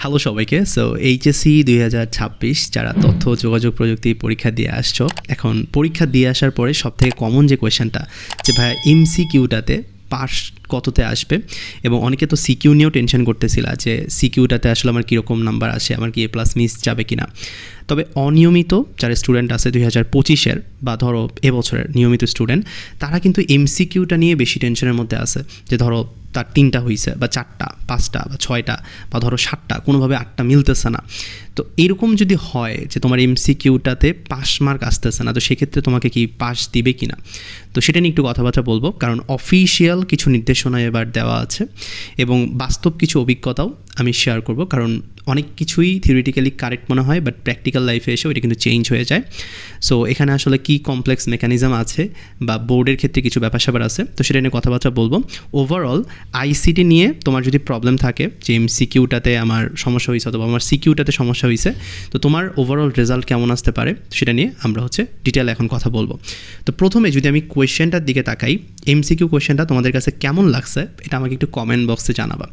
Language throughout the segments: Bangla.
হ্যালো সবাইকে। এইচএসসি 2026 যারা তথ্য ও যোগাযোগ প্রযুক্তি পরীক্ষা দিয়ে আসছো, এখন পরীক্ষা দিয়ে আসার পরে সবথেকে কমন যে কোয়েশ্চেনটা যে ভাইয়া এমসিকিউটাতে পাস কততে আসবে, এবং অনেকে তো সিকিউ নিয়েও টেনশন করতেছিল যে সিকিউটাতে আসলে আমার কীরকম নাম্বার আসে, আমার কি A+ মিস যাবে কিনা। তবে অনিয়মিত যারা স্টুডেন্ট আছে 2025-এর বা ধরো এবছরের নিয়মিত স্টুডেন্ট, তারা কিন্তু এমসিকিউটা নিয়ে বেশি টেনশনের মধ্যে আছে যে ধরো তার 3টা হয়েছে বা 4টা 5টা বা 6টা বা ধরো 7টা, কোনোভাবে 8টা মিলতেছে না। তো এরকম যদি হয় যে তোমার এমসিকিউটাতে পাস মার্ক আসতেছে না, তো সেক্ষেত্রে তোমাকে কি পাস দিবে কি না, তো সেটা নিয়ে একটু কথাবার্তা বলবো। কারণ অফিসিয়াল কিছু নির্দেশনা এবার দেওয়া আছে এবং বাস্তব কিছু অভিজ্ঞতাও আমি শেয়ার করব। কারণ অনেক কিছুই থিওরিটিক্যালি কারেক্ট মনে হয়, বাট প্র্যাকটিক্যাল লাইফে এসেও এটা কিন্তু চেঞ্জ হয়ে যায়। সো এখানে আসলে কি কমপ্লেক্স মেকানিজম আছে বা বোর্ডের ক্ষেত্রে কিছু ব্যাপার স্যাপার আছে, তো সেটা নিয়ে কথাবার্তা বলবো। ওভারঅল আইসিটি নিয়ে তোমার যদি প্রবলেম থাকে যে এমসিকিউটাতে আমার সমস্যা হয়েছে অথবা আমার সিকিউটাতে সমস্যা হয়েছে, তো তোমার ওভারঅল রেজাল্ট কেমন আসতে পারে সেটা নিয়ে আমরা ডিটেল এখন কথা বলবো। তো প্রথমে যদি আমি কোয়েশ্চেনটার দিকে তাকাই, এমসিকিউ কোয়েশ্চেনটা তোমাদের কাছে কেমন লাগছে এটা আমাকে একটু কমেন্ট বক্সে জানাবা।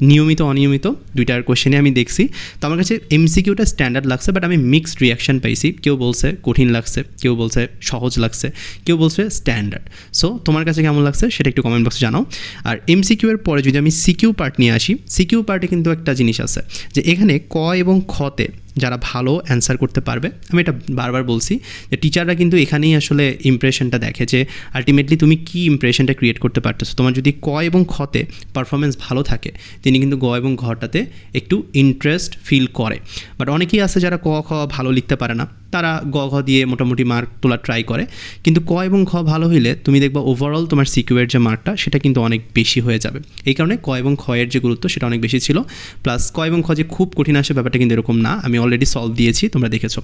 নিয়মিত অনিয়মিত দুইটার কোয়েশ্চেনে আমি দেখছি, তো আমার কাছে এমসিকিউটা স্ট্যান্ডার্ড লাগছে, বাট আমি মিক্সড রিয়াকশান পাইছি। কেউ বলছে কঠিন লাগছে, কেউ বলছে সহজ লাগছে, কেউ বলছে স্ট্যান্ডার্ড। সো তোমার কাছে কেমন লাগছে সেটা একটু কমেন্ট বক্সে জানাও। আর এমসিকিউ এর পরে যদি আমি সিকিউ পার্ট নিয়ে আসি, সিকিউ পার্টে কিন্তু একটা জিনিস আছে যে এখানে ক এবং খতে যারা ভালো অ্যান্সার করতে পারবে, আমি এটা বারবার বলছি যে টিচাররা কিন্তু এখানেই আসলে ইমপ্রেশনটা দেখে যে আলটিমেটলি তুমি কী ইমপ্রেশনটা ক্রিয়েট করতে পারতেছো। তোমার যদি ক এবং খতে পারফরমেন্স ভালো থাকে, তিনি কিন্তু গ এবং ঘটাতে একটু ইন্টারেস্ট ফিল করে। বাট অনেকেই আছে যারা ক খ ভালো লিখতে পারে না, তারা গ ঘ দিয়ে মোটামুটি মার্ক তোলা ট্রাই করে, কিন্তু ক এবং খ ভালো হইলে তুমি দেখবা ওভারঅল তোমার সিকিউয়ের যে মার্কটা সেটা কিন্তু অনেক বেশি হয়ে যাবে। এই কারণে ক এবং খ এর যে গুরুত্ব সেটা অনেক বেশি ছিল। প্লাস ক এবং খ যে খুব কঠিন আসে ব্যাপারটা কিন্তু এরকম না, আমি অলরেডি সলভ দিয়েছি, তোমরা দেখেছো।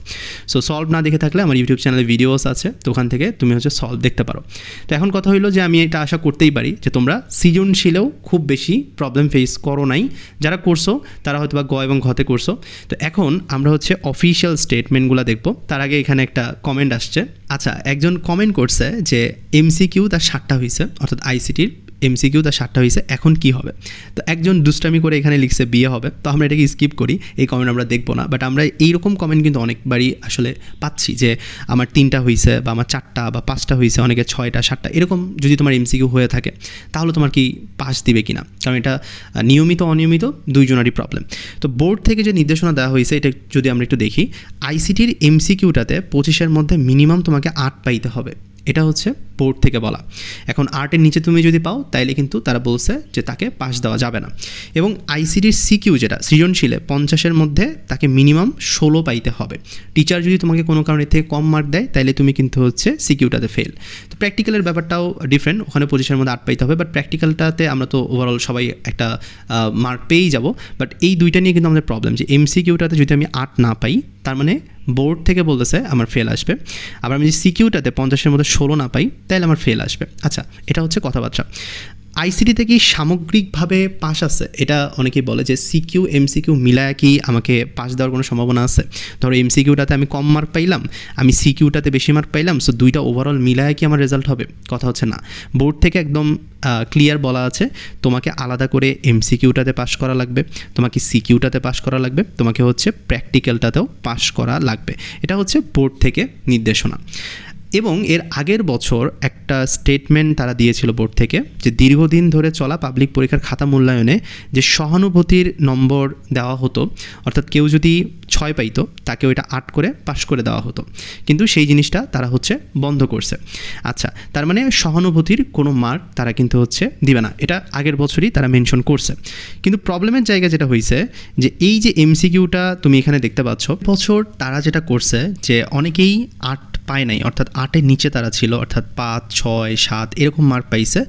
সো সলভ না দেখে থাকলে আমার ইউটিউব চ্যানেলে ভিডিওস আছে, তো ওখান থেকে তুমি সলভ দেখতে পারো। তো এখন কথা হইলো যে আমি এটা আশা করতেই পারি যে তোমরা সৃজনশীলেও খুব বেশি প্রবলেম ফেস করো নাই, যারা করছো তারা হয়তো বা গ এবং ঘতে করছো। তো এখন আমরা অফিসিয়াল স্টেটমেন্টগুলো দেখবো। তার আগে এখানে একটা কমেন্ট আসছে। আচ্ছা, একজন কমেন্ট করছে যে এমসিকিউ তার 7টা হয়েছে, অর্থাৎ আইসিটির এমসিকিউ তার 7টা হয়েছে, এখন কি হবে। তো একজন দুষ্টামি করে এখানে লিখছে বিয়ে হবে, তো আমরা এটাকে স্কিপ করি, এই কমেন্ট আমরা দেখবো না। বাট আমরা এইরকম কমেন্ট কিন্তু অনেকবারই আসলে পাচ্ছি যে আমার 3টা হয়েছে বা আমার 4টা বা 5টা হয়েছে, অনেকে 6টা 7টা, এরকম যদি তোমার এমসিকিউ হয়ে থাকে তাহলে তোমার কি পাস দিবে কিনা, কারণ এটা নিয়মিত অনিয়মিত দুইজনারই প্রবলেম। তো বোর্ড থেকে যে নির্দেশনা দেওয়া হয়েছে এটা যদি আমরা একটু দেখি, আইসিটির এমসিকিউটাতে 25-এর মধ্যে মিনিমাম তোমাকে 8 পাইতে হবে, এটা বোর্ড থেকে বলা। এখন 8-এর নিচে তুমি যদি পাও তাইলে কিন্তু তারা বলছে যে তাকে পাস দেওয়া যাবে না। এবং আইসিটির সিকিউ যেটা সৃজনশীলে 50-এর মধ্যে তাকে মিনিমাম 16 পাইতে হবে। টিচার যদি তোমাকে কোনো কারণে থেকে কম মার্ক দেয় তাইলে তুমি কিন্তু সিকিউটাতে ফেল। তো প্র্যাকটিক্যালের ব্যাপারটাও ডিফারেন্ট, ওখানে 25-এর মধ্যে 8 পাইতে হবে, বাট প্র্যাকটিক্যালটাতে আমরা তো ওভারঅল সবাই একটা মার্ক পেয়েই যাব। বাট এই দুইটা নিয়ে কিন্তু আমাদের প্রবলেম যে এমসিকিউটাতে যদি আমি 8 না পাই, তার মানে বোর্ড থেকে বলতেছে আমার ফেল আসবে। আবার আমি যদি সিকিউটাতে 50-এর মধ্যে 16 না পাই তাহলে আমার ফেল আসবে। আচ্ছা, এটা কথাবার্তা। আইসিটিতে কি সামগ্রিকভাবে পাস আছে, এটা অনেকেই বলে যে সিকিউ এমসিকিউ মিলায় কি আমাকে পাস দেওয়ার কোনো সম্ভাবনা আছে। ধরো এমসিকিউটাতে আমি কম মার্ক পাইলাম, আমি সিকিউটাতে বেশি মার্ক পাইলাম, সো দুইটা ওভারঅল মিলায় কি আমার রেজাল্ট হবে, কথা না। বোর্ড থেকে একদম ক্লিয়ার বলা আছে তোমাকে আলাদা করে এমসিকিউটাতে পাস করা লাগবে, তোমাকে সিকিউটাতে পাস করা লাগবে, তোমাকে প্র্যাকটিক্যালটাতেও পাস করা লাগবে। এটা বোর্ড থেকে নির্দেশনা। এবং এর আগের বছর একটা স্টেটমেন্ট তারা দিয়েছিল বোর্ড থেকে যে দীর্ঘদিন ধরে চলা পাবলিক পরীক্ষার খাতা মূল্যায়নে যে সহানুভূতির নম্বর দেওয়া হতো, অর্থাৎ কেউ যদি 6 পাইতো তাকে ওইটা 8 করে পাস করে দেওয়া হতো, কিন্তু সেই জিনিসটা তারা বন্ধ করছে। আচ্ছা, তার মানে সহানুভূতির কোনো মার্ক তারা কিন্তু দিবে না, এটা আগের বছরই তারা মেনশন করছে। কিন্তু প্রবলেমের জায়গা যেটা হয়েছে যে এই যে এমসিকিউটা তুমি এখানে দেখতে পাচ্ছ, বছর তারা যেটা করছে যে অনেকেই 8 পায় নাই, অর্থাৎ 8-এর নিচে তারা ছিল, অর্থাৎ 5, 6, 7 এরকম মার্ক পাইছে।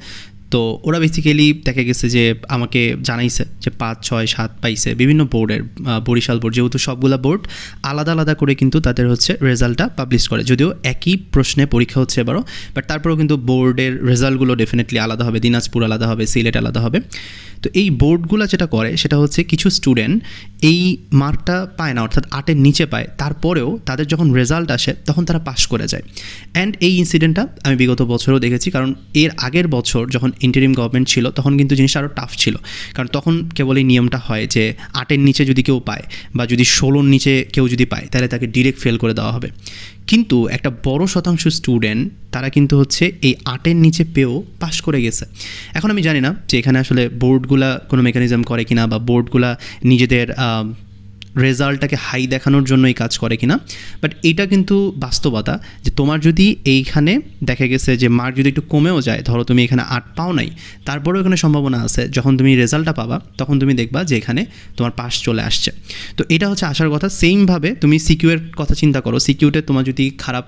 তো ওরা বেসিক্যালি দেখা গেছে যে আমাকে জানাইছে যে 5, 6, 7 পাইছে বিভিন্ন বোর্ডের, বরিশাল বোর্ড যেহেতু সবগুলা বোর্ড আলাদা আলাদা করে কিন্তু তাদের রেজাল্টটা পাবলিশ করে, যদিও একই প্রশ্নে পরীক্ষা হচ্ছে এবারও, বাট তারপরেও কিন্তু বোর্ডের রেজাল্টগুলো ডেফিনেটলি আলাদা হবে, দিনাজপুর আলাদা হবে, সিলেট আলাদা হবে। তো এই বোর্ডগুলো যেটা করে সেটা কিছু স্টুডেন্ট এই মার্কটা পায় না, অর্থাৎ 8-এর নিচে পায়, তারপরেও তাদের যখন রেজাল্ট আসে তখন তারা পাস করে যায়। অ্যান্ড এই ইনসিডেন্টটা আমি বিগত বছরও দেখেছি, কারণ এর আগের বছর যখন ইন্টারিম গভর্নমেন্ট ছিল তখন কিন্তু জিনিসটা আরও টাফ ছিল, কারণ তখন কেবল এই নিয়মটা হয় যে 8-এর নিচে যদি কেউ পায় বা যদি 16-র নিচে কেউ যদি পায় তাহলে তাকে ডিরেক্ট ফেল করে দেওয়া হবে। কিন্তু একটা বড় শতাংশ স্টুডেন্ট তারা কিন্তু হচ্ছে এই 8-এর নিচে পেয়েও পাশ করে গেছে। এখন আমি জানি না যে এখানে আসলে বোর্ডগুলা কোনো মেকানিজম করে কিনা বা বোর্ডগুলা নিজেদের রেজাল্টটাকে হাই দেখানোর জন্য এই কাজ করে কিনা, বাট এটা কিন্তু বাস্তবতা যে তোমার যদি এইখানে দেখা গেছে যে মার্ক যদি একটু কমেও যায়, ধরো তুমি এখানে 8 পাও নাই, তারপরেও এখানে সম্ভাবনা আছে যখন তুমি রেজাল্টটা পাবা তখন তুমি দেখবা যে এখানে তোমার পাস চলে আসছে। তো এটা হচ্ছে আসার কথা। সেমভাবে তুমি সিকিউর কথা চিন্তা করো, সিকিউতে তোমার যদি খারাপ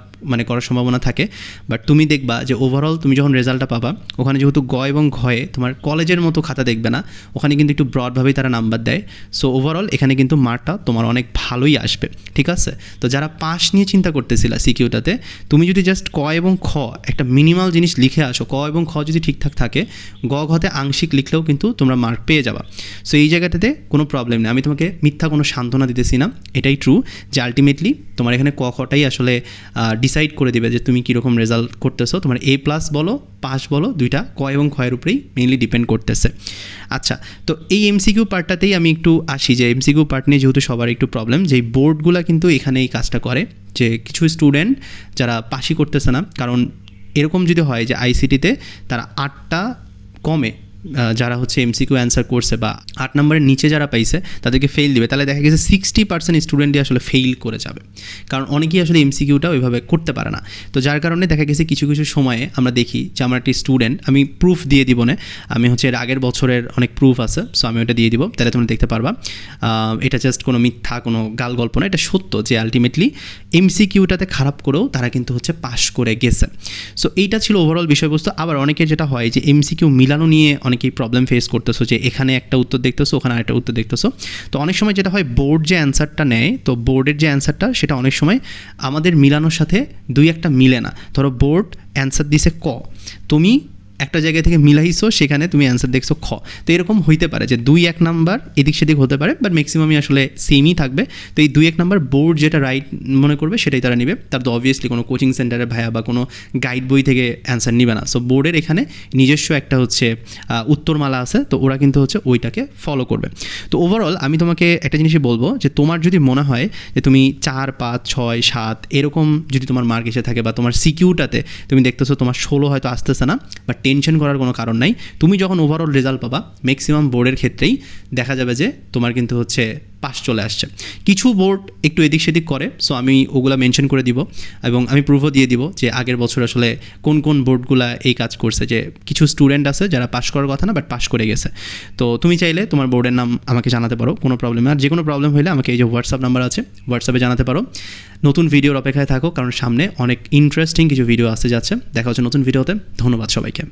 করার সম্ভাবনা থাকে, বাট তুমি দেখবা যে ওভারঅল তুমি যখন রেজাল্টটা পাবা ওখানে যেহেতু গ এবং ঘয়ে তোমার কলেজের মতো খাতা দেখবে না, ওখানে কিন্তু একটু ব্রডভাবেই তারা নাম্বার দেয়। সো ওভারঅল এখানে কিন্তু মার্কটা তোমার অনেক ভালোই আসবে, ঠিক আছে? তো যারা পাস নিয়ে চিন্তা করতেছিলা সিকিউটাতে, তুমি যদি জাস্ট ক এবং খ একটা মিনিমাল জিনিস লিখে আসো, ক এবং খ যদি ঠিকঠাক থাকে, গ ঘতে আংশিক লিখলেও কিন্তু তোমরা মার্ক পেয়ে যাবা। সো এই জায়গাটাতে কোনো প্রবলেম নেই, আমি তোমাকে মিথ্যা কোনো সান্ত্বনা দিতেছি না, এটাই ট্রু যে আলটিমেটলি তোমার এখানে ক খটাই আসলে ডিসাইড করে দেবে যে তুমি কীরকম রেজাল্ট করতেছো। তোমার A+ বলো পাস বলো দুইটা ক এবং খয়ের উপরেই মেইনলি ডিপেন্ড করতেছে। আচ্ছা, তো এই এমসিকিউ পার্টটাতেই আমি একটু আসি যে এমসিকিউ পার্ট নিয়ে যেহেতু সবার একটু প্রবলেম, যে বোর্ডগুলো কিন্তু এখানে এই কাজটা করে যে কিছু স্টুডেন্ট যারা পাসই করতেছে না, কারণ এরকম যদি হয় যে আইসিটিতে তারা 8টা কমে যারা হচ্ছে এমসিকিউ অ্যান্সার করছে বা 8 নম্বরের নিচে যারা পাইছে তাদেরকে ফেল দিবে, তাহলে দেখা গেছে 60% স্টুডেন্টই আসলে ফেইল করে যাবে, কারণ অনেকেই আসলে এমসিকিউটা ওইভাবে করতে পারে না। তো যার কারণে দেখা গেছে কিছু কিছু সময়ে আমরা দেখি যে আমার একটি স্টুডেন্ট, আমি প্রুফ দিয়ে দিব না, আমি হচ্ছে এর আগের বছরের অনেক প্রুফ আছে, সো আমি ওটা দিয়ে দিব, তাহলে তোমরা দেখতে পারবা। এটা জাস্ট কোনো মিথ্যা কোনো গাল গল্প না, এটা সত্য যে আলটিমেটলি এমসিকিউটাতে খারাপ করেও তারা কিন্তু হচ্ছে পাস করে গেছে। সো এইটা ছিল ওভারঅল বিষয়বস্তু। আবার অনেকের যেটা হয় যে এমসিকিউ মিলানো নিয়ে অনেকেই প্রবলেম ফেস করতেছো, যে এখানে একটা উত্তর দেখতেছো ওখানে আরেকটা উত্তর দেখতেছো। তো অনেক সময় যেটা হয় বোর্ড যে অ্যান্সারটা নেয়, তো বোর্ডের যে অ্যান্সারটা সেটা অনেক সময় আমাদের মিলানোর সাথে 2-1টা মিলে না। ধরো বোর্ড অ্যান্সার দিছে ক, তুমি একটা জায়গা থেকে মিলাইছো, সেখানে তুমি অ্যান্সার দেখছো খ। তো এরকম হইতে পারে যে 2-1 নাম্বার এদিক সেদিক হতে পারে, বাট ম্যাক্সিমামই আসলে সেমই থাকবে। তো এই 2-1 নাম্বার বোর্ড যেটা রাইট মনে করবে সেটাই তারা নেবে, তার তো অবভিয়াসলি কোনো কোচিং সেন্টারে ভাইয়া বা কোনো গাইড বই থেকে অ্যান্সার নিবে না। সো বোর্ডের এখানে নিজস্ব একটা হচ্ছে উত্তরমালা আছে, তো ওরা কিন্তু হচ্ছে ওইটাকে ফলো করবে। তো ওভারঅল আমি তোমাকে একটা জিনিসই বলবো যে তোমার যদি মনে হয় যে তুমি 4, 5, 6, 7 এরকম যদি তোমার মার্ক এসে থাকে, বা তোমার সিকিউটাতে তুমি দেখতেছো তোমার 16 হয়তো আসতেছে না, বা টেনশন করার কোনো কারণ নাই। তুমি যখন ওভারঅল রেজাল্ট পাবা ম্যাক্সিমাম বোর্ডের ক্ষেত্রেই দেখা যাবে যে তোমার কিন্তু হচ্ছে পাস চলে আসছে। কিছু বোর্ড একটু এদিক সেদিক করে, সো আমি ওগুলা মেনশন করে দিব এবং আমি প্রুফও দিয়ে দিব যে আগের বছর আসলে কোন কোন বোর্ডগুলা এই কাজ করছে, যে কিছু স্টুডেন্ট আছে যারা পাস করার কথা না বাট পাস করে গেছে। তো তুমি চাইলে তোমার বোর্ডের নাম আমাকে জানাতে পারো, কোনো প্রবলেম না। আর যে কোনো প্রবলেম হলে আমাকে এই যে হোয়াটসঅ্যাপ নাম্বার আছে, হোয়াটসঅ্যাপে জানাতে পারো। নতুন ভিডিওর অপেক্ষায় থাকো, কারণ সামনে অনেক ইন্টারেস্টিং কিছু ভিডিও আসতে যাচ্ছে। দেখা হচ্ছে নতুন ভিডিওতে। ধন্যবাদ সবাইকে।